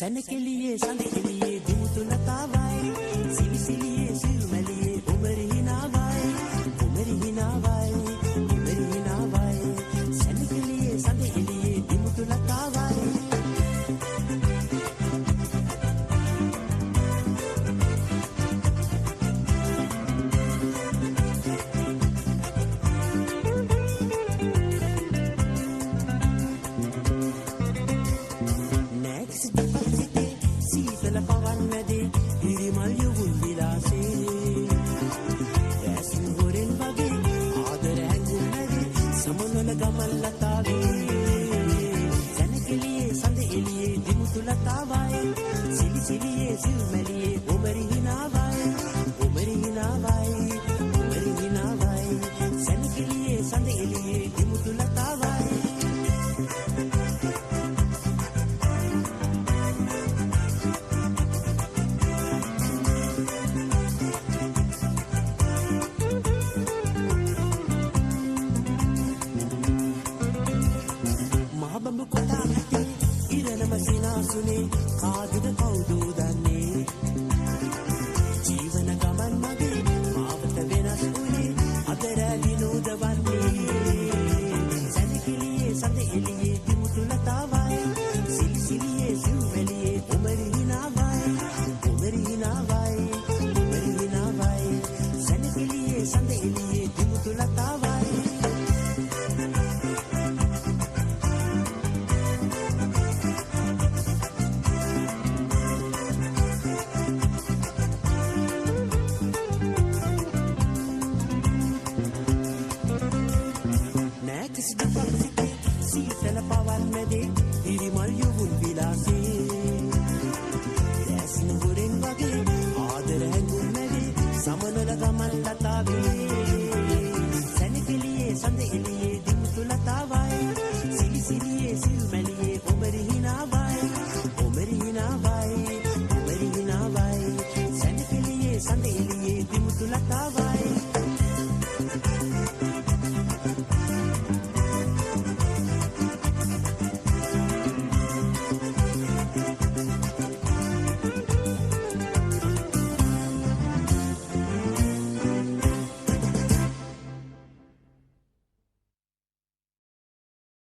සැනකෙලියේ සඳකෙලියේ දුමුතු ලතාවයි සිලිසිලියේ සිල්මැලියේ උමරි හිනාවයි උමරි හිනාවයි උමරි හිනාවයි සැනකෙලියේ සඳකෙලියේ දුමුතු ලතාවයි සීතල පවන් මැදේ හිරිමල් යොවුන් විලාසේ දැසින් හොරෙන් වගේ ආදර හැඟුම් මැදේ සමනොල ගමන් ලතාවේ සැනකෙලියේ සඳ එළියේ දිමුතු ලතාවයි සිලිසිලියේ සිල්මැලියේ උමරි හිනාවයි උමරි හිනාවයි උමරි හිනාවයි සැනකෙලියේ සඳ එළියේ දිමුතු ලතාවයි සිනාසුනේ කාදද කවුදෝ දන්නේ ජීවන ගමන් මගේ මාවත වෙනස් වුණේ අතරැලි නෝදවන්නේ සැනකෙලියේ සඳ එළියේ දිමුතු ලතාවයි සිලිසිලියේ සිව්වැලියේ උමරි හිනාවයි උමරි හිනාවයි උමරි හිනාවයි සැනකෙලියේ සඳ එළියේ දිමුතු ලතාවයි සීතල පවන් මැදේ හිරිමල් යොවුන් විලාසේ දැසින් හොරෙන් වගේ ආදර හැඟුම් මැදේ සමනල ගමන් ලතාවේ